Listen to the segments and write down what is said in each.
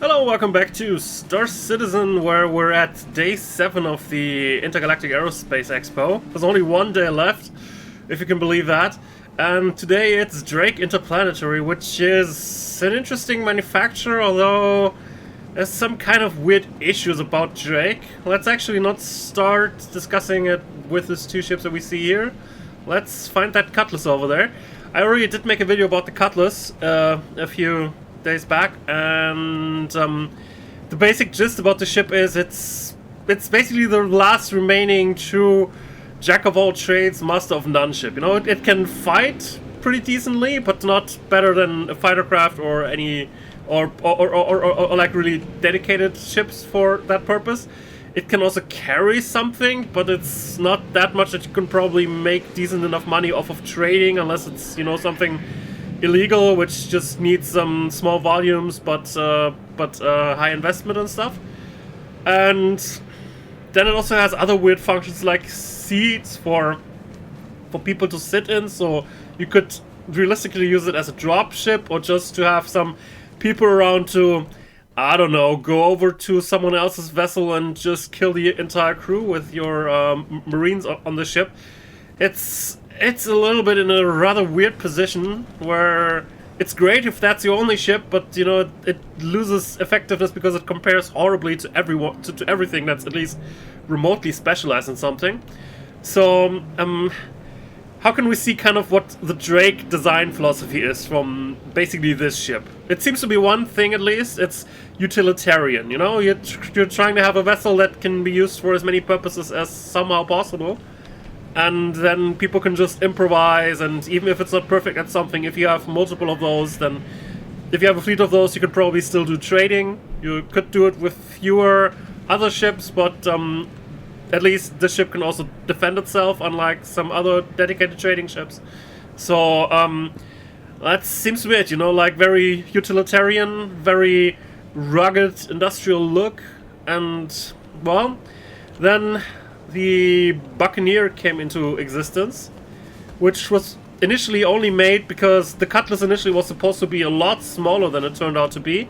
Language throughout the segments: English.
Hello, welcome back to Star Citizen, where we're at day 7 of the Intergalactic Aerospace Expo. There's only one day left, if you can believe that. And today it's Drake Interplanetary, which is an interesting manufacturer, although there's some kind of weird issues about Drake. Let's actually not start discussing it with these two ships that we see here. Let's find that Cutlass over there. I already did make a video about the Cutlass a few days back, and the basic gist about the ship is it's basically the last remaining true jack of all trades, master of none ship. You know, it can fight pretty decently, but not better than a fighter craft or any or like really dedicated ships for that purpose. It can also carry something, but it's not that much that you can probably make decent enough money off of trading, unless it's, you know, something illegal, which just needs some small volumes, but high investment and stuff. And then it also has other weird functions like seats for people to sit in, so you could realistically use it as a drop ship, or just to have some people around to, I don't know, go over to someone else's vessel and just kill the entire crew with your Marines on the ship. It's a little bit in a rather weird position where it's great if that's your only ship, but you know, it loses effectiveness because it compares horribly to everyone to everything that's at least remotely specialized in something. So how can we see kind of what the Drake design philosophy is from basically this ship? It seems to be one thing, at least. It's utilitarian. You know, you're trying to have a vessel that can be used for as many purposes as somehow possible. And then people can just improvise, and even if it's not perfect at something, if you have multiple of those, then if you have a fleet of those, you could probably still do trading. You could do it with fewer other ships, but at least this ship can also defend itself, unlike some other dedicated trading ships. So that seems to be it, you know, like very utilitarian, very rugged industrial look. And well, then the Buccaneer came into existence, which was initially only made because the Cutlass initially was supposed to be a lot smaller than it turned out to be,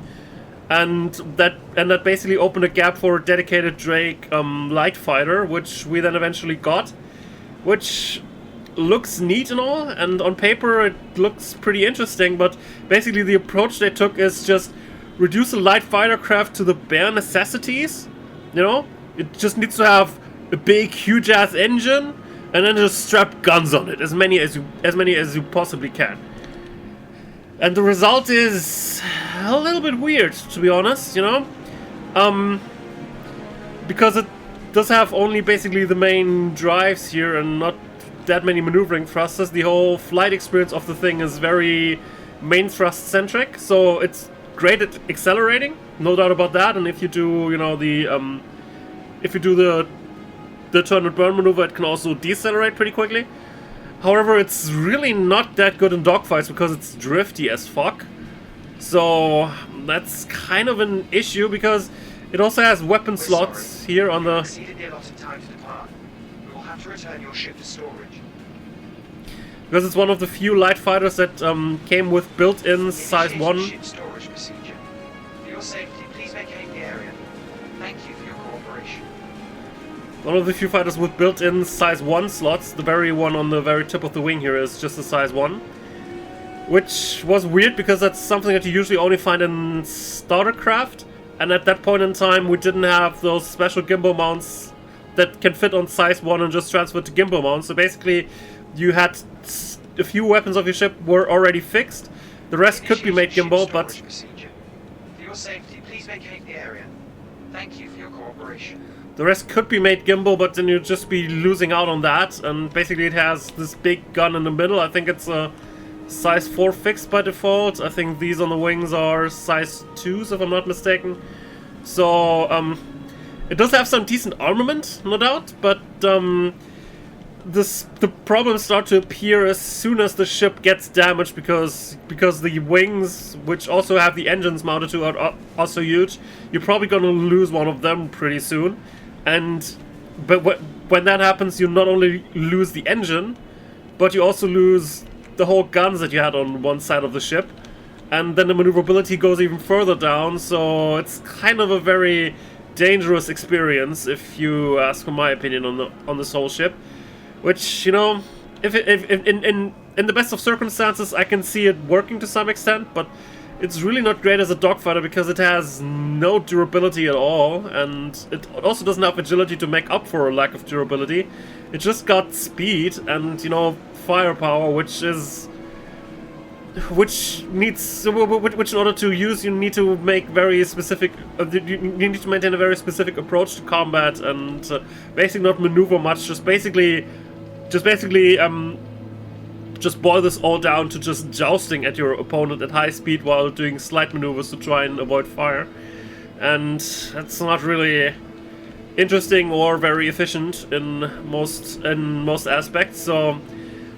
and that basically opened a gap for a dedicated Drake light fighter, which we then eventually got, which looks neat and all, and on paper it looks pretty interesting, but basically the approach they took is just reduce a light fighter craft to the bare necessities. You know, it just needs to have a big, huge-ass engine, and then just strap guns on it, as many as you possibly can. And the result is a little bit weird, to be honest, you know? Because it does have only basically the main drives here and not that many maneuvering thrusters. The whole flight experience of the thing is very main thrust-centric, so it's great at accelerating, no doubt about that. And if you do, you know, the turn and burn maneuver, it can also decelerate pretty quickly. However, it's really not that good in dogfights because it's drifty as fuck. So that's kind of an issue, because it also has weapon slots here on the... exceeded the allotted time to depart. We will have to return your ship to storage. Because it's one of the few light fighters that came with built-in size 1. Ship storage procedure. For your safety, please vacate the area. Thank you for your cooperation. One of the few fighters with built-in size 1 slots. The very one on the very tip of the wing here is just a size 1. Which was weird, because that's something that you usually only find in starter craft. And at that point in time, we didn't have those special gimbal mounts that can fit on size 1 and just transfer to gimbal mounts. So basically, you had a few weapons of your ship were already fixed. The rest could be made gimbal, but... For your safety, please vacate the area. Thank you for your cooperation. The rest could be made gimbal, but then you'd just be losing out on that. And basically it has this big gun in the middle. I think it's a size 4 fixed by default. I think these on the wings are size 2s, if I'm not mistaken. So, it does have some decent armament, no doubt, but the problems start to appear as soon as the ship gets damaged, because the wings, which also have the engines mounted to, are also huge. You're probably going to lose one of them pretty soon. But when that happens, you not only lose the engine, but you also lose the whole guns that you had on one side of the ship. and then the maneuverability goes even further down, so it's kind of a very dangerous experience, if you ask for my opinion on this whole ship. Which, you know, if in the best of circumstances, I can see it working to some extent, but it's really not great as a dogfighter because it has no durability at all, and it also doesn't have agility to make up for a lack of durability. It just got speed and, you know, firepower, which in order to use, you need to make very specific. You need to maintain a very specific approach to combat, and basically not maneuver much. Just boil this all down to just jousting at your opponent at high speed while doing slight maneuvers to try and avoid fire, and that's not really interesting or very efficient in most aspects. So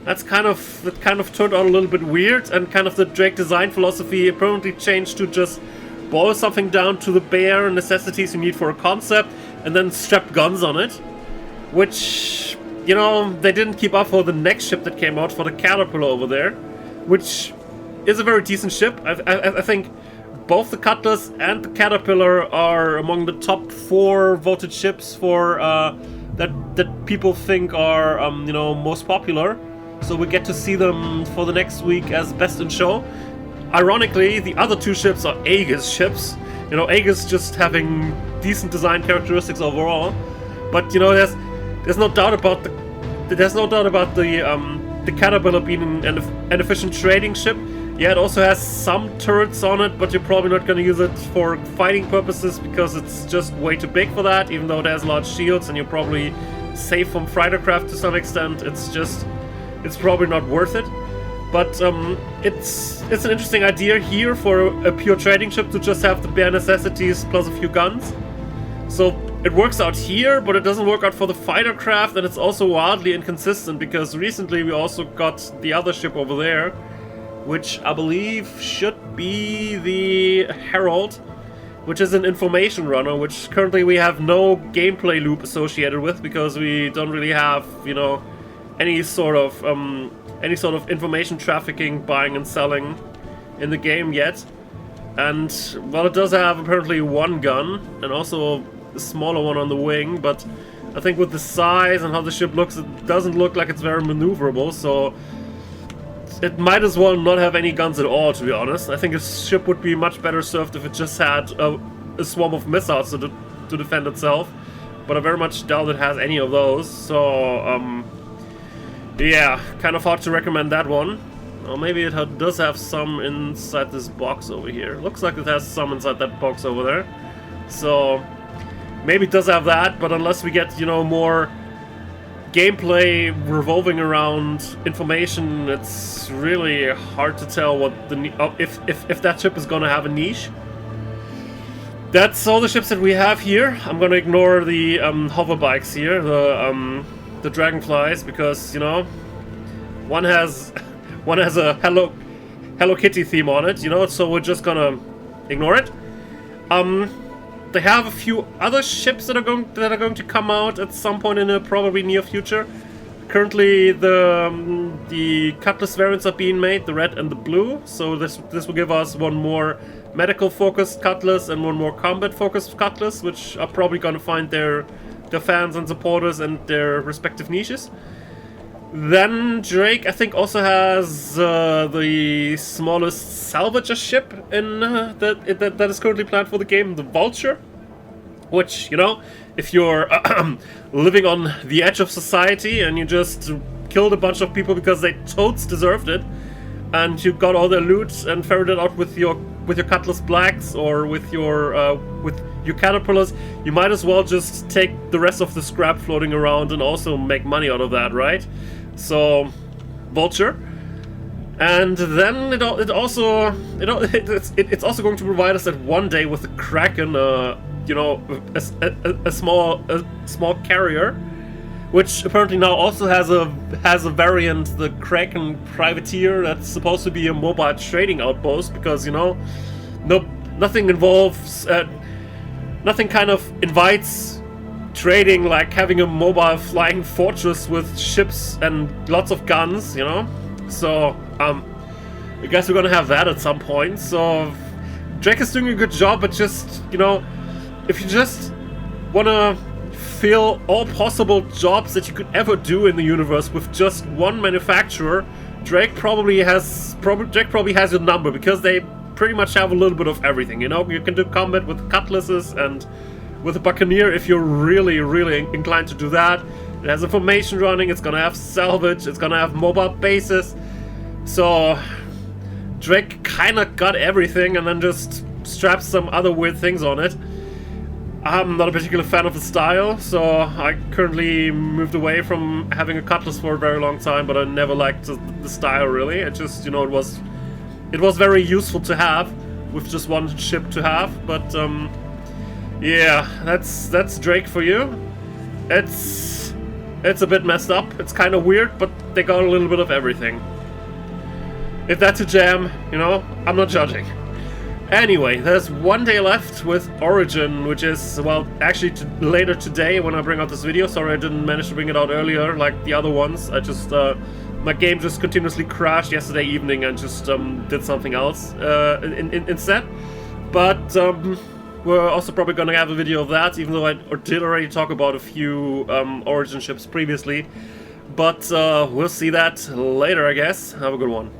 that kind of turned out a little bit weird, and kind of the Drake design philosophy apparently changed to just boil something down to the bare necessities you need for a concept, and then strap guns on it, which, you know, they didn't keep up for the next ship that came out, for the Caterpillar over there, which is a very decent ship. I think both the Cutlass and the Caterpillar are among the top 4 voted ships for that people think are you know, most popular. So we get to see them for the next week as best in show. Ironically, the other 2 ships are Aegis ships. You know, Aegis just having decent design characteristics overall, but, you know, there's no doubt about the Caterpillar being an efficient trading ship. Yeah, it also has some turrets on it, but you're probably not going to use it for fighting purposes because it's just way too big for that, even though it has large shields and you're probably safe from fightercraft to some extent. It's probably not worth it. But it's an interesting idea here for a pure trading ship to just have the bare necessities plus a few guns. So it works out here, but it doesn't work out for the fighter craft, and it's also wildly inconsistent because recently we also got the other ship over there, which I believe should be the Herald, which is an information runner, which currently we have no gameplay loop associated with because we don't really have, you know, any sort of information trafficking, buying and selling in the game yet. And, well, it does have apparently one gun and also a smaller one on the wing, but I think with the size and how the ship looks, it doesn't look like it's very maneuverable, so it might as well not have any guns at all, to be honest. I think a ship would be much better served if it just had a swarm of missiles to defend itself, but I very much doubt it has any of those, so yeah, kind of hard to recommend that one. Or maybe it does have some inside this box over here. Looks like it has some inside that box over there. So maybe it does have that, but unless we get, you know, more gameplay revolving around information, it's really hard to tell what if that ship is gonna have a niche. That's all the ships that we have here. I'm gonna ignore the hover bikes here, the dragonflies, because, you know, one has a Hello Kitty theme on it, you know, so we're just gonna ignore it. They have a few other ships that are going to come out at some point in the probably near future. Currently, the Cutlass variants are being made, the red and the blue. So this will give us one more medical focused Cutlass and one more combat focused Cutlass, which are probably going to find their fans and supporters and their respective niches. Then Drake, I think, also has the smallest salvager ship in that is currently planned for the game, the Vulture. Which, you know, if you're living on the edge of society and you just killed a bunch of people because they totes deserved it, and you got all their loot and ferreted out with your Cutlass Blacks or with your Caterpillars, you might as well just take the rest of the scrap floating around and also make money out of that, right? So, Vulture. And then it's also going to provide us that one day with the Kraken, you know, a small carrier, which apparently now also has a variant, the Kraken Privateer, that's supposed to be a mobile trading outpost, because, you know, nothing involves, nothing kind of invites trading like having a mobile flying fortress with ships and lots of guns, you know. So I guess we're gonna have that at some point. So Drake is doing a good job, but just, you know, if you just wanna fill all possible jobs that you could ever do in the universe with just one manufacturer, Drake probably has your number, because they pretty much have a little bit of everything. You know, you can do combat with Cutlasses and with the Buccaneer if you're really inclined to do that. It has information running, it's gonna have salvage, it's gonna have mobile bases. So Drake kinda got everything and then just strapped some other weird things on it. I'm not a particular fan of the style, so I currently moved away from having a Cutlass for a very long time, but I never liked the style really. It just, you know, it was very useful to have, with just one ship to have, but yeah, that's Drake for you. It's a bit messed up, it's kind of weird, but they got a little bit of everything. If that's a jam, you know, I'm not judging. Anyway, there's one day left with Origin, which is, well, actually later today when I bring out this video. Sorry I didn't manage to bring it out earlier like the other ones. I just, my game just continuously crashed yesterday evening and just did something else instead. But we're also probably gonna have a video of that, even though I did already talk about a few Origin ships previously. But we'll see that later, I guess. Have a good one.